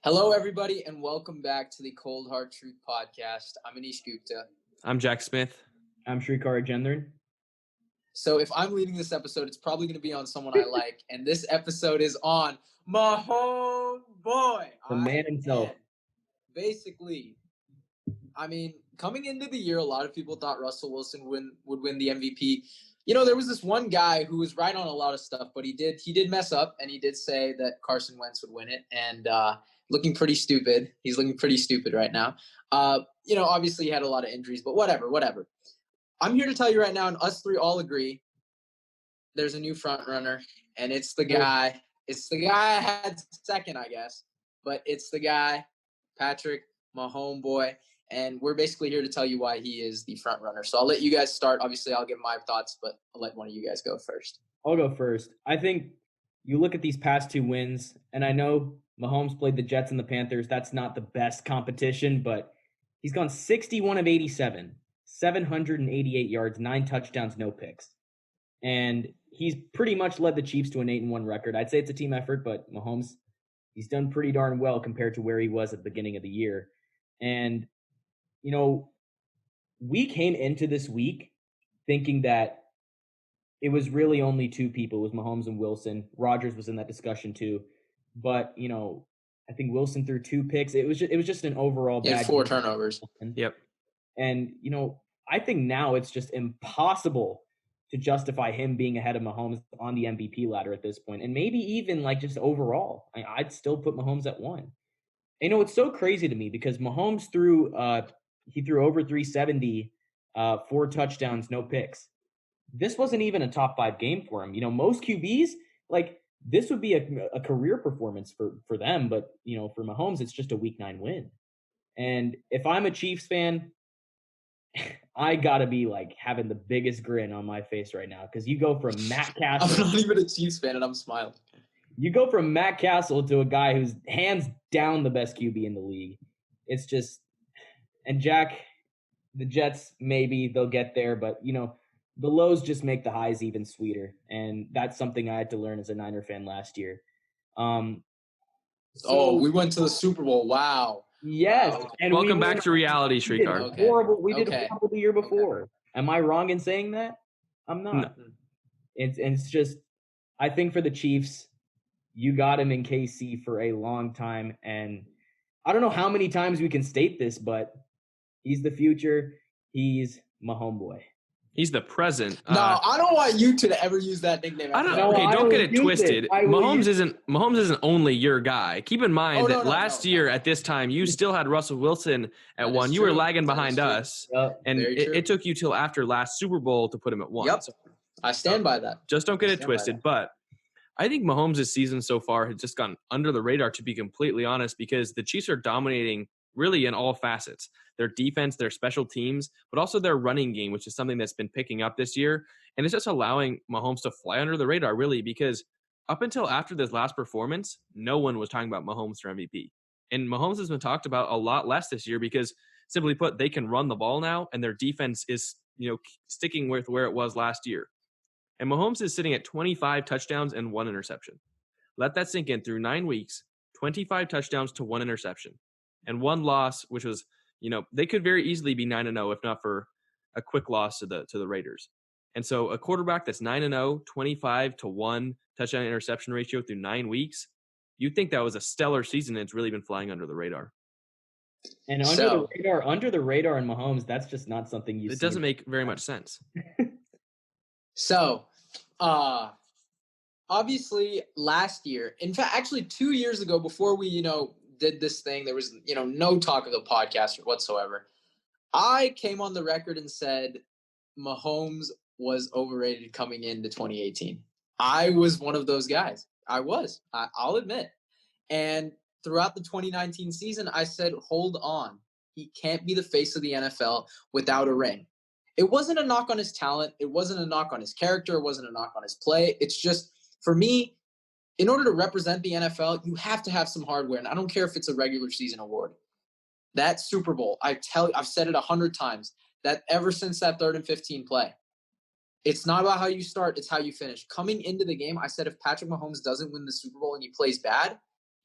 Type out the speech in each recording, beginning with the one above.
Hello, everybody, and welcome back to the Cold Hard Truth Podcast. I'm Anish Gupta. I'm Jack Smith. I'm Shrikar Gendran. So if I'm leading this episode, it's probably going to be on someone I like, and this episode is on Mahomes boy. The man himself. Basically, coming into the year, a lot of people thought Russell Wilson would win the MVP. You know, there was this one guy who was right on a lot of stuff, but he did mess up, and he did say that Carson Wentz would win it, and looking pretty stupid. He's looking pretty stupid right now. Obviously he had a lot of injuries, but whatever. I'm here to tell you right now, and us three all agree, there's a new front runner, and it's the guy. It's the guy I had second, I guess, but it's the guy, Patrick Mahomes boy, and we're basically here to tell you why he is the front runner. So I'll let you guys start. Obviously, I'll give my thoughts, but I'll let one of you guys go first. I'll go first. I think you look at these past two wins, and I know Mahomes played the Jets and the Panthers. That's not the best competition, but he's gone 61 of 87, 788 yards, 9 touchdowns, no picks. And he's pretty much led the Chiefs to an 8-1 record. I'd say it's a team effort, but Mahomes, he's done pretty darn well compared to where he was at the beginning of the year. And, you know, we came into this week thinking that it was really only two people. It was Mahomes and Wilson. Rodgers was in that discussion too. But, you know, I think Wilson threw 2 picks. It was just an overall bad 4 turnovers. Yep. And, you know, I think now it's just impossible to justify him being ahead of Mahomes on the MVP ladder at this point. And maybe even like just overall, I'd still put Mahomes at 1. You know, it's so crazy to me because Mahomes threw over 370, 4 touchdowns, no picks. This wasn't even a top 5 game for him. You know, most QBs, like, this would be a career performance for them. But, you know, for Mahomes, it's just a Week 9 win. And if I'm a Chiefs fan, I got to be, like, having the biggest grin on my face right now because you go from Matt Castle. I'm not even a Chiefs fan, and I'm smiling. You go from Matt Castle to a guy who's hands down the best QB in the league. It's just – and Jack, the Jets, maybe they'll get there. But, you know, the lows just make the highs even sweeter. And that's something I had to learn as a Niner fan last year. We went to the Super Bowl. Wow. Yes. Wow. And Welcome back to reality, Shrikar. We did horrible the year before. Okay. Am I wrong in saying that? I'm not. No. It's just, I think for the Chiefs, you got him in KC for a long time. And I don't know how many times we can state this, but he's the future. He's Mahomes boy. He's the present. No, I don't want you to ever use that nickname. Don't get it twisted. Mahomes isn't only your guy. Keep in mind that last year at this time, you still had Russell Wilson at 1. You were lagging behind us, and it took you till after last Super Bowl to put him at 1. Yep, so, I stand by that. Just don't get it twisted. But I think Mahomes' season so far has just gone under the radar, to be completely honest, because the Chiefs are dominating really in all facets. Their defense, their special teams, but also their running game, which is something that's been picking up this year. And it's just allowing Mahomes to fly under the radar, really, because up until after this last performance, no one was talking about Mahomes for MVP. And Mahomes has been talked about a lot less this year because, simply put, they can run the ball now, and their defense is, sticking with where it was last year. And Mahomes is sitting at 25 touchdowns and 1 interception. Let that sink in. Through 9 weeks, 25 touchdowns to 1 interception. And 1 loss, which was, they could very easily be 9-0 if not for a quick loss to the Raiders. And so a quarterback that's 9-0, 25 to 1 touchdown interception ratio through 9 weeks, you'd think that was a stellar season, and it's really been flying under the radar. And under the radar in Mahomes, that's just not something you see. It doesn't make very much sense. So, obviously last year, in fact, actually 2 years ago, before we, did this thing, there was, no talk of the podcast whatsoever. I came on the record and said Mahomes was overrated coming into 2018. I was one of those guys. I'll admit. And throughout the 2019 season, I said, hold on. He can't be the face of the NFL without a ring. It wasn't a knock on his talent. It wasn't a knock on his character. It wasn't a knock on his play. It's just, for me, in order to represent the NFL, you have to have some hardware. And I don't care if it's a regular season award. That Super Bowl, I've said it 100 times, that ever since that 3rd and 15 play, it's not about how you start, it's how you finish. Coming into the game, I said if Patrick Mahomes doesn't win the Super Bowl and he plays bad,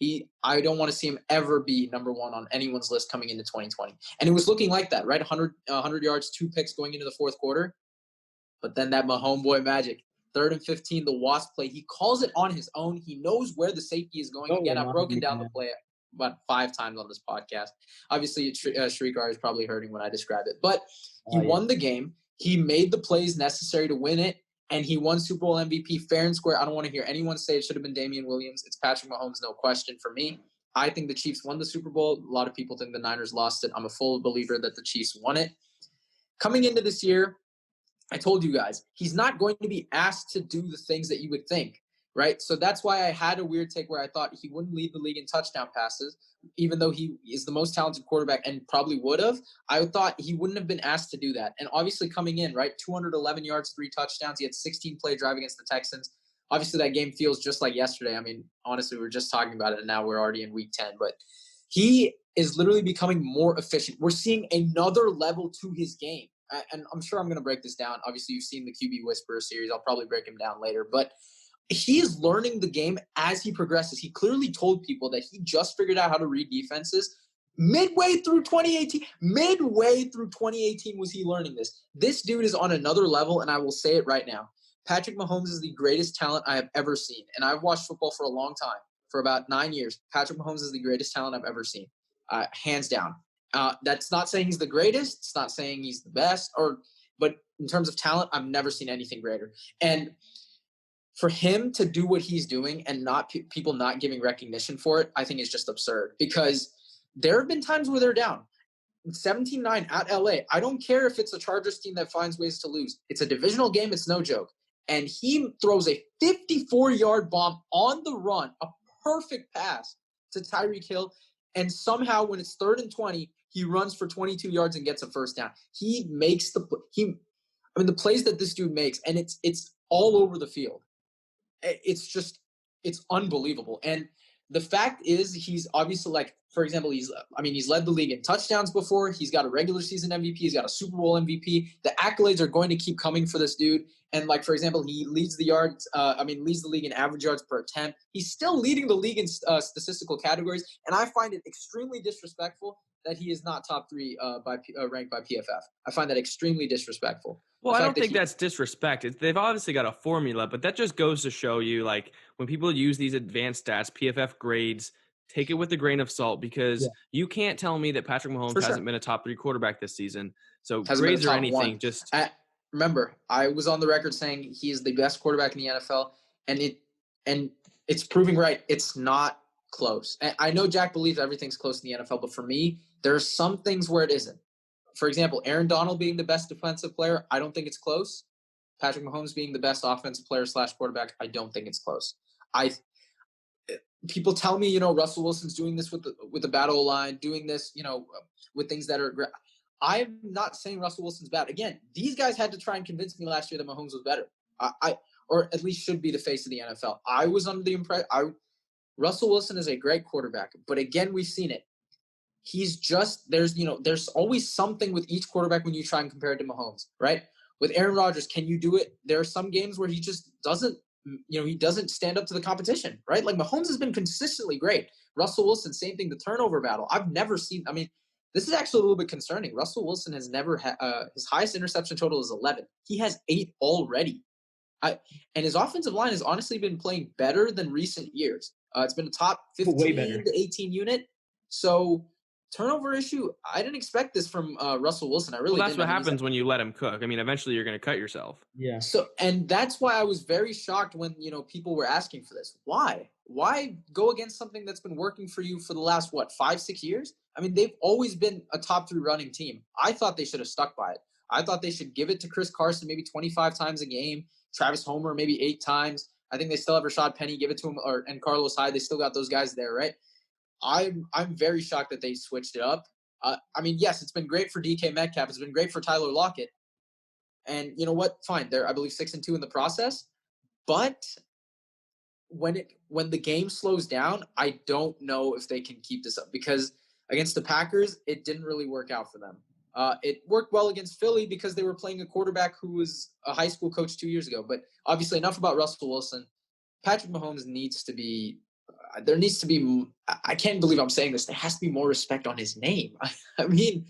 I don't want to see him ever be number one on anyone's list coming into 2020. And it was looking like that, right? 100 yards, 2 picks going into the fourth quarter. But then that Mahomes boy magic. 3rd and 15, the Wasp play. He calls it on his own. He knows where the safety is going. Again, I've broken down the play about 5 times on this podcast. Obviously, Shrikar is probably hurting when I describe it. But he won the game. He made the plays necessary to win it. And he won Super Bowl MVP fair and square. I don't want to hear anyone say it should have been Damian Williams. It's Patrick Mahomes, no question for me. I think the Chiefs won the Super Bowl. A lot of people think the Niners lost it. I'm a full believer that the Chiefs won it. Coming into this year, I told you guys, he's not going to be asked to do the things that you would think, right? So that's why I had a weird take where I thought he wouldn't lead the league in touchdown passes, even though he is the most talented quarterback and probably would have. I thought he wouldn't have been asked to do that. And obviously coming in, right, 211 yards, 3 touchdowns. He had 16-play drive against the Texans. Obviously that game feels just like yesterday. I mean, honestly, we were just talking about it, and now we're already in week 10. But he is literally becoming more efficient. We're seeing another level to his game. And I'm sure I'm going to break this down. Obviously, you've seen the QB Whisperer series. I'll probably break him down later. But he is learning the game as he progresses. He clearly told people that he just figured out how to read defenses midway through 2018. Midway through 2018 was he learning this. This dude is on another level, and I will say it right now. Patrick Mahomes is the greatest talent I have ever seen. And I've watched football for a long time, for about 9 years. Patrick Mahomes is the greatest talent I've ever seen, hands down. That's not saying he's the greatest. It's not saying he's the best, but in terms of talent, I've never seen anything greater. And for him to do what he's doing and not people not giving recognition for it, I think is just absurd, because there have been times where they're down 17-9 at LA. I don't care if it's a Chargers team that finds ways to lose. It's a divisional game. It's no joke. And he throws a 54-yard bomb on the run, a perfect pass to Tyreek Hill. And somehow when it's 3rd and 20, he runs for 22 yards and gets a first down. He makes the plays that this dude makes, and it's all over the field. It's unbelievable. And the fact is, he's obviously, like, for example, he's led the league in touchdowns before. He's got a regular season MVP. He's got a Super Bowl MVP. The accolades are going to keep coming for this dude. And, like, for example, he leads the league in average yards per attempt. He's still leading the league in statistical categories. And I find it extremely disrespectful that he is not top 3 ranked by PFF. I find that extremely disrespectful. Well, I don't think that's disrespect. They've obviously got a formula, but that just goes to show you, like, when people use these advanced stats, PFF grades, take it with a grain of salt, because you can't tell me that Patrick Mahomes hasn't been a top 3 quarterback this season. So grades or anything, remember, I was on the record saying he is the best quarterback in the NFL, and it's proving right. It's not close. And I know Jack believes everything's close in the NFL, but for me, there are some things where it isn't. For example, Aaron Donald being the best defensive player, I don't think it's close. Patrick Mahomes being the best offensive player / quarterback, I don't think it's close. People tell me, Russell Wilson's doing this with the battle line, doing this, with things that are. I'm not saying Russell Wilson's bad. Again, these guys had to try and convince me last year that Mahomes was better. Or at least should be the face of the NFL. I was under the impression. Russell Wilson is a great quarterback, but again, we've seen it. He's just there's always something with each quarterback when you try and compare it to Mahomes, right? With Aaron Rodgers, can you do it? There are some games where he just doesn't, he doesn't stand up to the competition, right? Like, Mahomes has been consistently great. Russell Wilson, same thing, the turnover battle. I've never seen, this is actually a little bit concerning. Russell Wilson has never had, his highest interception total is 11. He has 8 already. And his offensive line has honestly been playing better than recent years. It's been a top 15 to 18 unit. So, turnover issue, I didn't expect this from Russell Wilson. I really didn't. Well, that's what happens when you let him cook. Eventually you're going to cut yourself. Yeah. So, and that's why I was very shocked when, people were asking for this. Why? Why go against something that's been working for you for the last, 5-6 years? They've always been a top 3 running team. I thought they should have stuck by it. I thought they should give it to Chris Carson maybe 25 times a game, Travis Homer maybe 8 times. I think they still have Rashad Penny, give it to him, and Carlos Hyde. They still got those guys there, right? I'm very shocked that they switched it up. Yes, it's been great for DK Metcalf. It's been great for Tyler Lockett. And you know what? Fine. They're, I believe, 6-2 in the process. But when the game slows down, I don't know if they can keep this up, because against the Packers, it didn't really work out for them. It worked well against Philly because they were playing a quarterback who was a high school coach 2 years ago. But obviously, enough about Russell Wilson. Patrick Mahomes needs to be there needs to be. I can't believe I'm saying this. There has to be more respect on his name. I mean,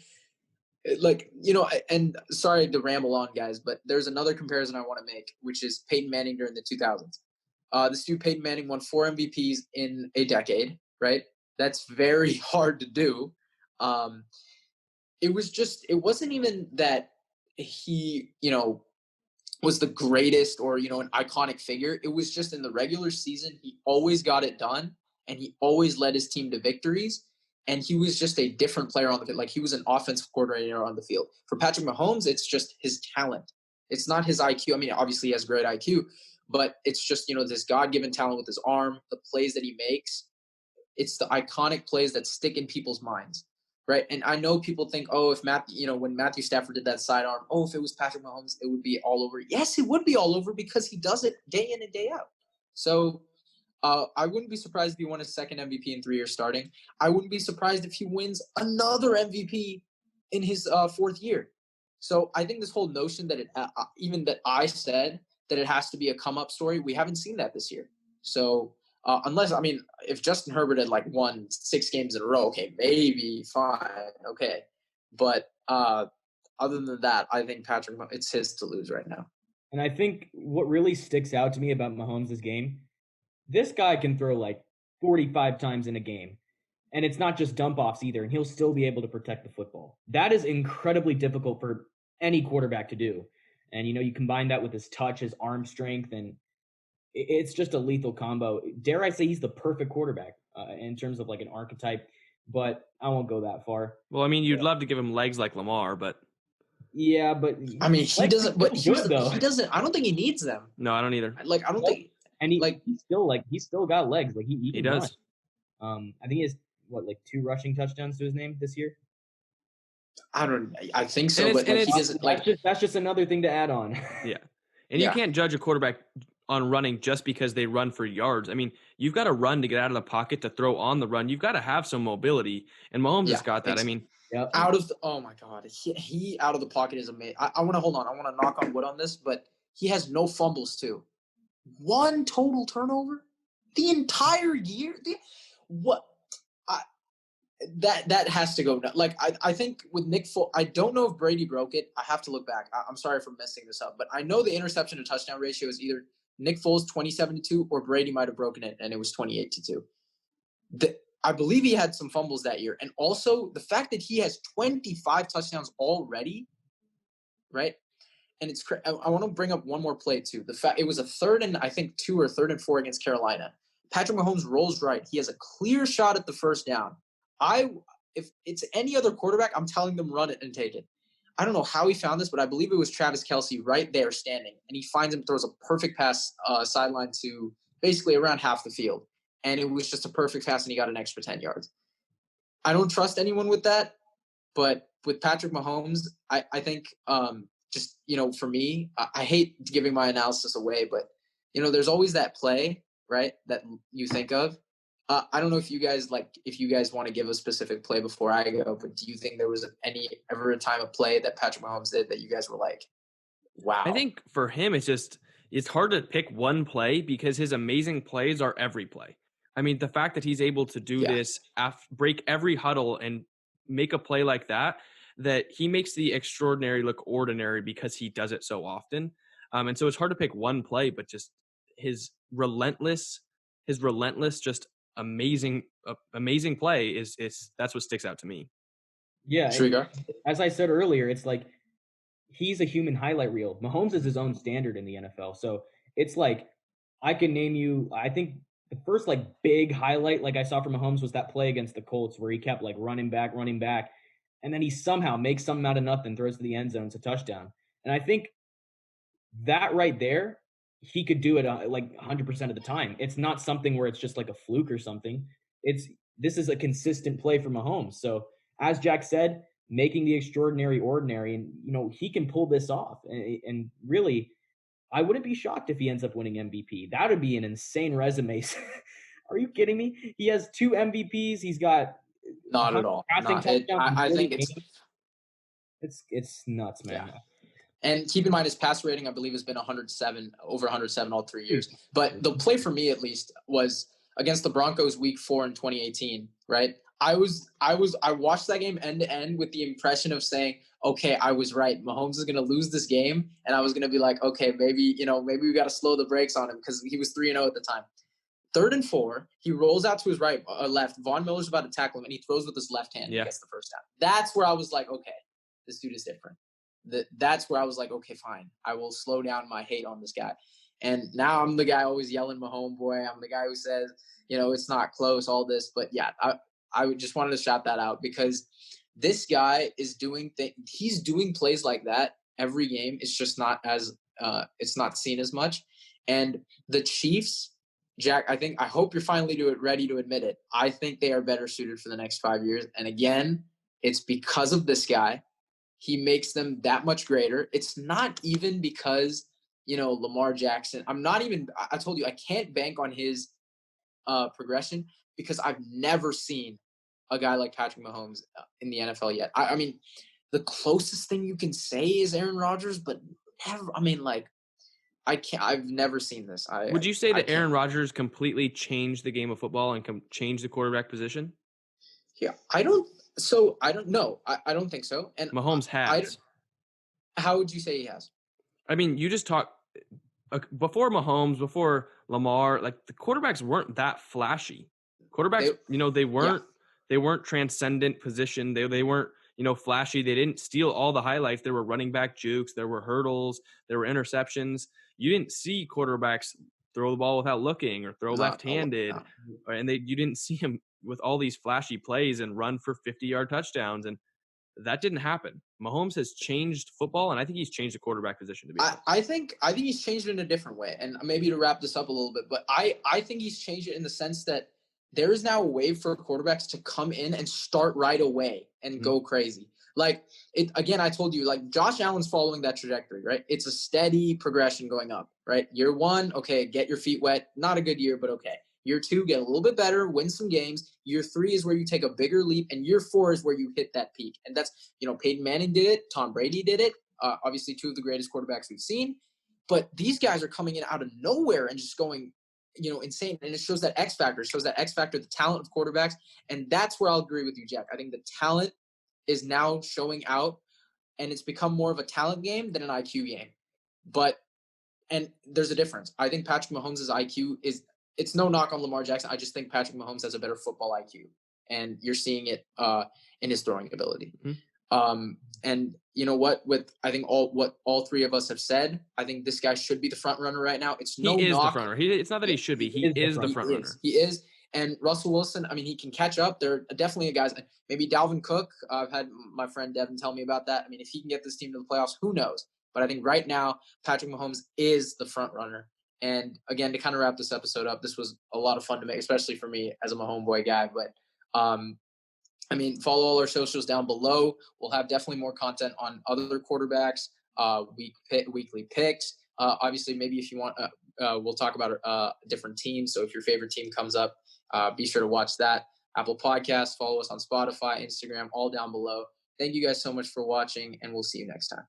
like, and sorry to ramble on, guys, but there's another comparison I want to make, which is Peyton Manning during the 2000s. This dude Peyton Manning won 4 MVPs in a decade, right? That's very hard to do. It wasn't even that he, was the greatest or, an iconic figure. It was just in the regular season, he always got it done and he always led his team to victories. And he was just a different player on the field. Like, he was an offensive coordinator on the field. For Patrick Mahomes, it's just his talent. It's not his IQ. I mean, obviously he has great IQ, but it's just, this God-given talent with his arm, the plays that he makes. It's the iconic plays that stick in people's minds, right? And I know people think, oh, if when Matthew Stafford did that sidearm, oh, if it was Patrick Mahomes, it would be all over. Yes, it would be all over because he does it day in and day out. So I wouldn't be surprised if he won his second MVP in 3 years starting. I wouldn't be surprised if he wins another MVP in his fourth year. So I think this whole notion that even that I said that it has to be a come-up story, we haven't seen that this year. So if Justin Herbert had won 6 games in a row, okay, maybe fine, okay. But other than that, I think it's his to lose right now. And I think what really sticks out to me about Mahomes' game, this guy can throw 45 times in a game. And it's not just dump offs either, and he'll still be able to protect the football. That is incredibly difficult for any quarterback to do. And, you combine that with his touch, his arm strength, and it's just a lethal combo. Dare I say he's the perfect quarterback in terms of an archetype, but I won't go that far. Well, I mean, you'd love to give him legs like Lamar, but yeah, but I mean, he doesn't. But he doesn't. I don't think he needs them. No, I don't either. I don't think. And he's still got legs. He does. Run. I think he has 2 rushing touchdowns to his name this year. I think so, but he doesn't That's just another thing to add on. Yeah, and you can't judge a quarterback on running just because they run for yards. I mean, you've got to run to get out of the pocket, to throw on the run. You've got to have some mobility, and Mahomes has got that. I mean, oh my God, he out of the pocket is amazing. I want to hold on. I want to knock on wood on this, but he has no fumbles too. 1 total turnover the entire year. That has to go. I think with Nick Foles, I don't know if Brady broke it. I have to look back. I'm sorry for messing this up, but I know the interception to touchdown ratio is either Nick Foles 27-2 or Brady might have broken it and it was 28-2. I believe he had some fumbles that year, and also the fact that he has 25 touchdowns already, right? And it's I want to bring up one more play too. The fact it was a 3rd and I think 2 or 3rd and 4 against Carolina. Patrick Mahomes rolls right. He has a clear shot at the first down. If it's any other quarterback, I'm telling them run it and take it. I don't know how he found this, but I believe it was Travis Kelce right there standing, and he finds him, throws a perfect pass sideline to basically around half the field, and it was just a perfect pass, and he got an extra 10 yards. I don't trust anyone with that, but with Patrick Mahomes, I think for me, I hate giving my analysis away, but there's always that play, right, that you think of. I don't know if you guys want to give a specific play before I go, but do you think there was ever a time of play that Patrick Mahomes did that you guys were like, wow? I think for him, it's hard to pick one play because his amazing plays are every play. I mean, the fact that he's able to do this, break every huddle and make a play like that he makes the extraordinary look ordinary because he does it so often. And so it's hard to pick one play, but just his relentless, just amazing play is that's what sticks out to me. Yeah. As I said earlier, it's he's a human highlight reel. Mahomes is his own standard in the NFL. So it's I can name you, I think the first big highlight I saw from Mahomes was that play against the Colts where he kept running back. And then he somehow makes something out of nothing, throws to the end zone. It's a touchdown. And I think that right there, he could do it 100% of the time. It's not something where it's just a fluke or something. This is a consistent play for Mahomes. So as Jack said, making the extraordinary ordinary, and he can pull this off. And really, I wouldn't be shocked if he ends up winning MVP. That would be an insane resume. Are you kidding me? He has 2 MVPs. He's got not at all. I think it's nuts, man. Yeah. And keep in mind, his pass rating, I believe, has been over 107 all 3 years. But the play for me, at least, was against the Broncos week 4 in 2018, right? I watched that game end to end with the impression of saying, okay, I was right. Mahomes is going to lose this game. And I was going to be like, okay, maybe we got to slow the brakes on him because he was 3-0 at the time. 3rd and 4, he rolls out to his left. Von Miller's about to tackle him, and he throws with his left hand and gets the first down. That's where I was like, okay, this dude is different. That's where I was like, okay, fine. I will slow down my hate on this guy. And now I'm the guy always yelling Mahomes boy. I'm the guy who says, it's not close, all this. But yeah, I just wanted to shout that out because this guy is he's doing plays like that every game. It's just not as it's not seen as much. And the Chiefs, Jack, I hope you're finally ready to admit it. I think they are better suited for the next 5 years. And again, it's because of this guy. He makes them that much greater. It's not even because, Lamar Jackson. I told you, I can't bank on his progression because I've never seen a guy like Patrick Mahomes in the NFL yet. I mean, the closest thing you can say is Aaron Rodgers, but never. I mean, like, I've never seen this. Would you say that Aaron Rodgers completely changed the game of football and changed the quarterback position? Yeah, I don't know. I don't think so. And Mahomes has. How would you say he has? I mean, you just talk before Mahomes, before Lamar, like the quarterbacks weren't that flashy. Quarterbacks, they weren't transcendent position. They weren't, flashy. They didn't steal all the highlights. There were running back jukes, there were hurdles, there were interceptions. You didn't see quarterbacks throw the ball without looking or throw left-handed. And you didn't see him with all these flashy plays and run for 50-yard touchdowns. And that didn't happen. Mahomes has changed football, and I think he's changed the quarterback position to be honest. I think he's changed it in a different way. And maybe to wrap this up a little bit, but I think he's changed it in the sense that there is now a way for quarterbacks to come in and start right away and go crazy. Like again, I told you, like Josh Allen's following that trajectory, right? It's a steady progression going up, right? Year 1, okay, get your feet wet. Not a good year, but okay. Year 2, get a little bit better, win some games. Year 3 is where you take a bigger leap, and year 4 is where you hit that peak. And that's, Peyton Manning did it, Tom Brady did it. Obviously, 2 of the greatest quarterbacks we've seen. But these guys are coming in out of nowhere and just going, insane. And it shows that X factor. The talent of quarterbacks. And that's where I'll agree with you, Jack. I think the talent is now showing out, and it's become more of a talent game than an IQ game. And there's a difference. I think Patrick Mahomes' IQ it's no knock on Lamar Jackson. I just think Patrick Mahomes has a better football IQ, and you're seeing it in his throwing ability. And you know what? With I think all 3 of us have said, I think this guy should be the front runner right now. He is the front runner. It's not that he should be. He is the front runner. He is. And Russell Wilson, I mean, he can catch up. There are definitely guys. Maybe Dalvin Cook. I've had my friend Devin tell me about that. I mean, if he can get this team to the playoffs, who knows? But I think right now, Patrick Mahomes is the front runner. And again, to kind of wrap this episode up, this was a lot of fun to make, especially for me as a Mahomes boy guy. But I mean, follow all our socials down below. We'll have definitely more content on other quarterbacks, weekly picks. Obviously, maybe if you want, we'll talk about different teams. So if your favorite team comes up, be sure to watch that. Apple Podcasts, follow us on Spotify, Instagram, all down below. Thank you guys so much for watching, and we'll see you next time.